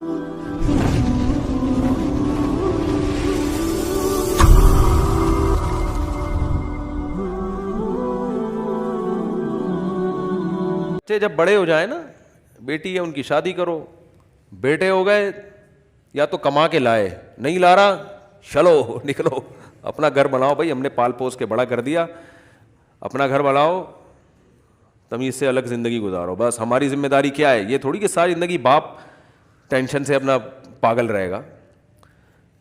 جب بڑے ہو جائیں نا, بیٹی ہے ان کی شادی کرو, بیٹے ہو گئے یا تو کما کے لائے, نہیں لا رہا چلو نکلو اپنا گھر بناؤ بھائی, ہم نے پال پوس کے بڑا کر دیا, اپنا گھر بناؤ, تمیز سے الگ زندگی گزارو. بس ہماری ذمہ داری کیا ہے, یہ تھوڑی کہ ساری زندگی باپ ٹینشن سے اپنا پاگل رہے گا.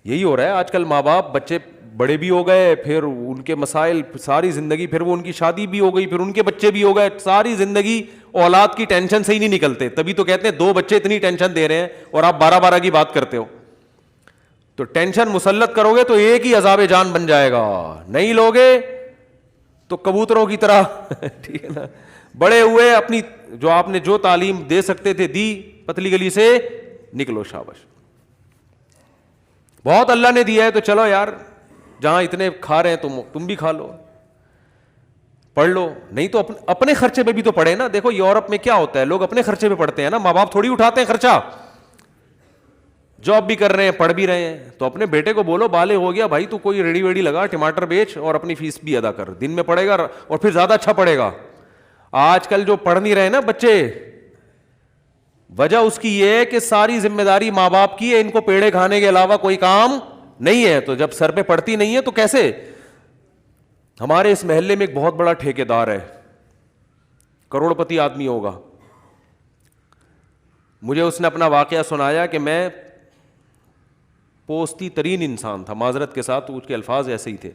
یہی ہو رہا ہے آج کل, ماں باپ, بچے بڑے بھی ہو گئے, پھر ان کے مسائل ساری زندگی, پھر وہ ان کی شادی بھی ہو گئی, پھر ان کے بچے بھی ہو گئے, ساری زندگی اولاد کی ٹینشن سے ہی نہیں نکلتے. تبھی تو کہتے ہیں 2 بچے اتنی ٹینشن دے رہے ہیں اور آپ 12 کی بات کرتے ہو. تو ٹینشن مسلط کرو گے تو ایک ہی عذاب جان بن جائے گا, نہیں لوگے تو کبوتروں کی طرح ٹھیک ہے نا, بڑے ہوئے, اپنی جو آپ نے جو تعلیم دے سکتے تھے دی, پتلی گلی سے نکلو, شاباش. بہت اللہ نے دیا ہے تو چلو یار, جہاں اتنے کھا رہے ہیں تم بھی کھا لو, پڑھ لو. نہیں تو اپنے خرچے پہ بھی تو پڑھے نا. دیکھو یورپ میں کیا ہوتا ہے, لوگ اپنے خرچے پہ پڑھتے ہیں نا, ماں باپ تھوڑی اٹھاتے ہیں خرچہ. جاب بھی کر رہے ہیں, پڑھ بھی رہے ہیں, تو اپنے بیٹے کو بولو بالغ ہو گیا بھائی, تو کوئی ریڑی ویڑی لگا, ٹماٹر بیچ اور اپنی فیس بھی ادا کر, دن میں پڑھے گا اور پھر زیادہ اچھا پڑھے گا. آج کل جو پڑھ نہیں رہے نا بچے, وجہ اس کی یہ ہے کہ ساری ذمہ داری ماں باپ کی ہے, ان کو پیڑے کھانے کے علاوہ کوئی کام نہیں ہے. تو جب سر پہ پڑتی نہیں ہے تو کیسے. ہمارے اس محلے میں ایک بہت بڑا ٹھیکیدار ہے, کروڑ پتی آدمی ہوگا. مجھے اس نے اپنا واقعہ سنایا کہ میں پوستی ترین انسان تھا, معذرت کے ساتھ اس کے الفاظ ایسے ہی تھے,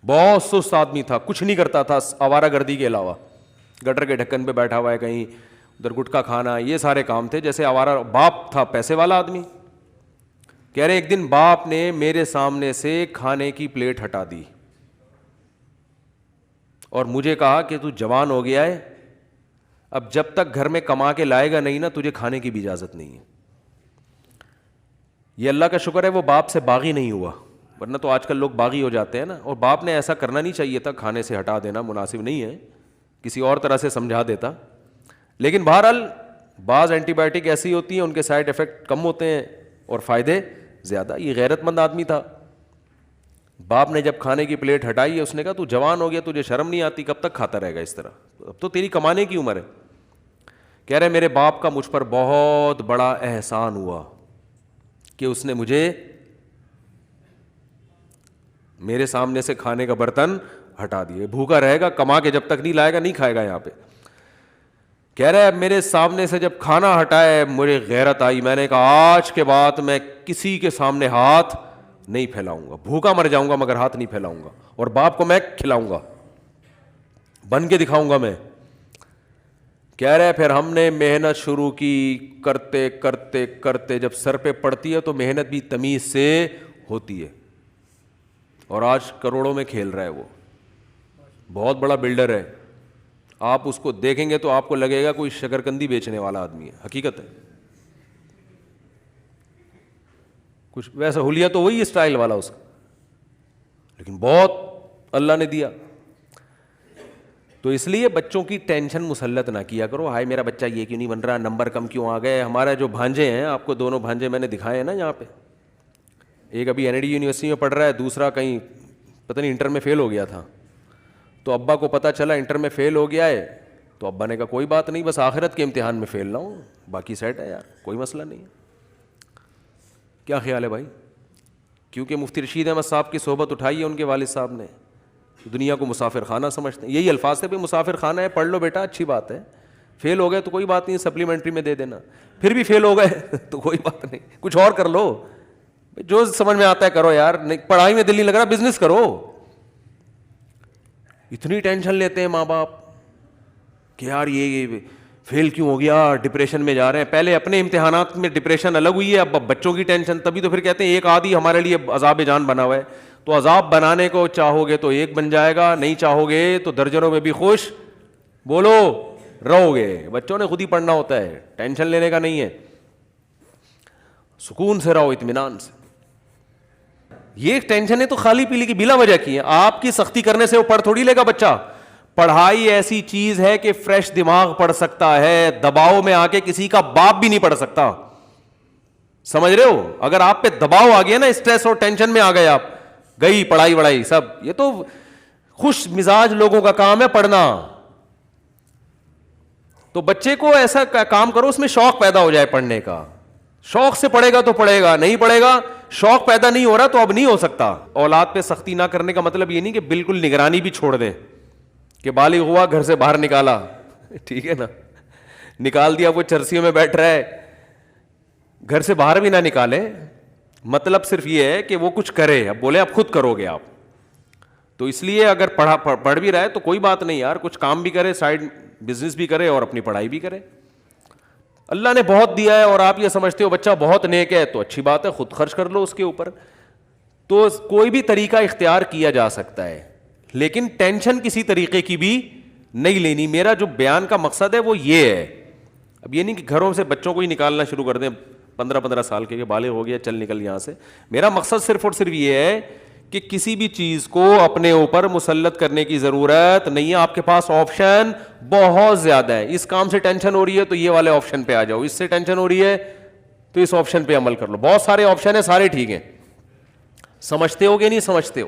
بہت سست آدمی تھا, کچھ نہیں کرتا تھا آوارہ گردی کے علاوہ, گٹر کے ڈھکن پہ بیٹھا ہوا ہے کہیں, ادھر گٹکا کھانا, یہ سارے کام تھے. جیسے آوارہ باپ تھا, پیسے والا آدمی. کہہ رہے ایک دن باپ نے میرے سامنے سے کھانے کی پلیٹ ہٹا دی اور مجھے کہا کہ تو جوان ہو گیا ہے, اب جب تک گھر میں کما کے لائے گا نہیں نا, تجھے کھانے کی بھی اجازت نہیں ہے. یہ اللہ کا شکر ہے وہ باپ سے باغی نہیں ہوا, ورنہ تو آج کل لوگ باغی ہو جاتے ہیں نا. اور باپ نے ایسا کرنا نہیں چاہیے تھا, کھانے سے ہٹا دینا مناسب نہیں ہے, کسی اور طرح سے سمجھا دیتا. لیکن بہرحال بعض اینٹی بائیوٹک ایسی ہوتی ہیں, ان کے سائڈ افیکٹ کم ہوتے ہیں اور فائدے زیادہ. یہ غیرت مند آدمی تھا. باپ نے جب کھانے کی پلیٹ ہٹائی ہے, اس نے کہا تو جوان ہو گیا, تجھے شرم نہیں آتی, کب تک کھاتا رہے گا اس طرح, اب تو تیری کمانے کی عمر ہے. کہہ رہے میرے باپ کا مجھ پر بہت بڑا احسان ہوا کہ اس نے مجھے میرے سامنے سے کھانے کا برتن ہٹا دیے. بھوکا رہے گا, کما کے جب تک نہیں لائے گا نہیں کھائے گا یہاں پہ. کہہ رہا ہے میرے سامنے سے جب کھانا ہٹائے مجھے غیرت آئی, میں نے کہا آج کے بعد میں کسی کے سامنے ہاتھ نہیں پھیلاؤں گا, بھوکا مر جاؤں گا مگر ہاتھ نہیں پھیلاؤں گا, اور باپ کو میں کھلاؤں گا, بن کے دکھاؤں گا میں. کہہ رہے پھر ہم نے محنت شروع کی, کرتے کرتے کرتے جب سر پہ پڑتی ہے تو محنت بھی تمیز سے ہوتی ہے, اور آج کروڑوں میں کھیل رہا ہے. وہ بہت بڑا بلڈر ہے, آپ اس کو دیکھیں گے تو آپ کو لگے گا کوئی شکرکندی بیچنے والا آدمی ہے, حقیقت ہے. کچھ ویسا حلیہ تو وہی اسٹائل والا اس کا, لیکن بہت اللہ نے دیا. تو اس لیے بچوں کی ٹینشن مسلط نہ کیا کرو, ہائے میرا بچہ یہ کیوں نہیں بن رہا, نمبر کم کیوں آ گئے. ہمارا جو بھانجے ہیں, آپ کو 2 بھانجے میں نے دکھائے ہیں نا یہاں پہ, ایک ابھی این ڈی یونیورسٹی میں پڑھ رہا ہے, دوسرا کہیں پتہ نہیں انٹر میں فیل ہو گیا تھا. تو ابا کو پتہ چلا انٹر میں فیل ہو گیا ہے, تو ابا نے کہا کوئی بات نہیں, بس آخرت کے امتحان میں فیل نہ ہوں, باقی سیٹ ہے یار, کوئی مسئلہ نہیں ہے. کیا خیال ہے بھائی؟ کیونکہ مفتی رشید احمد صاحب کی صحبت اٹھائی ہے ان کے والد صاحب نے, دنیا کو مسافر خانہ سمجھتے ہیں. یہی الفاظ سے بھی مسافر خانہ ہے, پڑھ لو بیٹا اچھی بات ہے, فیل ہو گئے تو کوئی بات نہیں, سپلیمنٹری میں دے دینا, پھر بھی فیل ہو گئے تو کوئی بات نہیں, کچھ اور کر لو, جو سمجھ میں آتا ہے کرو یار. پڑھائی میں دل نہیں لگ رہا, بزنس کرو. اتنی ٹینشن لیتے ہیں ماں باپ کہ یار یہ فیل کیوں ہو گیا, ڈپریشن میں جا رہے ہیں. پہلے اپنے امتحانات میں ڈپریشن الگ ہوئی ہے, اب بچوں کی ٹینشن. تبھی تو پھر کہتے ہیں ایک آدھی ہمارے لیے عذاب جان بنا ہوا ہے. تو عذاب بنانے کو چاہو گے تو ایک بن جائے گا, نہیں چاہو گے تو درجنوں میں بھی خوش بولو رہو گے. بچوں نے خود ہی پڑھنا ہوتا ہے, ٹینشن لینے کا نہیں ہے. سکون سے رہو, اطمینان سے. یہ ٹینشنیں تو خالی پیلی کی بلا وجہ کی ہیں. آپ کی سختی کرنے سے وہ پڑھ تھوڑی لے گا بچہ. پڑھائی ایسی چیز ہے کہ فریش دماغ پڑھ سکتا ہے, دباؤ میں آ کے کسی کا باپ بھی نہیں پڑھ سکتا. سمجھ رہے ہو؟ اگر آپ پہ دباؤ آ گیا نا, اسٹریس اور ٹینشن میں آ گئے آپ, گئی پڑھائی وڑھائی سب. یہ تو خوش مزاج لوگوں کا کام ہے پڑھنا. تو بچے کو ایسا کام کرو اس میں شوق پیدا ہو جائے پڑھنے کا. شوق سے پڑھے گا تو پڑھے گا, نہیں پڑھے گا, شوق پیدا نہیں ہو رہا تو اب نہیں ہو سکتا. اولاد پہ سختی نہ کرنے کا مطلب یہ نہیں کہ بالکل نگرانی بھی چھوڑ دیں کہ بالغ ہوا گھر سے باہر نکالا, ٹھیک ہے نا, نکال دیا وہ چرسیوں میں بیٹھ رہا ہے, گھر سے باہر بھی نہ نکالے. مطلب صرف یہ ہے کہ وہ کچھ کرے, اب بولے اب خود کرو گے آپ. تو اس لیے اگر پڑھ بھی رہا ہے تو کوئی بات نہیں یار, کچھ کام بھی کرے, سائڈ بزنس بھی کرے اور اپنی پڑھائی بھی کرے. اللہ نے بہت دیا ہے اور آپ یہ سمجھتے ہو بچہ بہت نیک ہے تو اچھی بات ہے, خود خرچ کر لو اس کے اوپر. تو کوئی بھی طریقہ اختیار کیا جا سکتا ہے, لیکن ٹینشن کسی طریقے کی بھی نہیں لینی. میرا جو بیان کا مقصد ہے وہ یہ ہے. اب یہ نہیں کہ گھروں سے بچوں کو ہی نکالنا شروع کر دیں 15 سال کے, بالغ ہو گیا چل نکل یہاں سے. میرا مقصد صرف اور صرف یہ ہے کہ کسی بھی چیز کو اپنے اوپر مسلط کرنے کی ضرورت نہیں ہے. آپ کے پاس آپشن بہت زیادہ ہے. اس کام سے ٹینشن ہو رہی ہے تو یہ والے آپشن پہ آ جاؤ, اس سے ٹینشن ہو رہی ہے تو اس آپشن پہ عمل کر لو. بہت سارے آپشن ہیں, سارے ٹھیک ہیں. سمجھتے ہو کہ نہیں سمجھتے ہو؟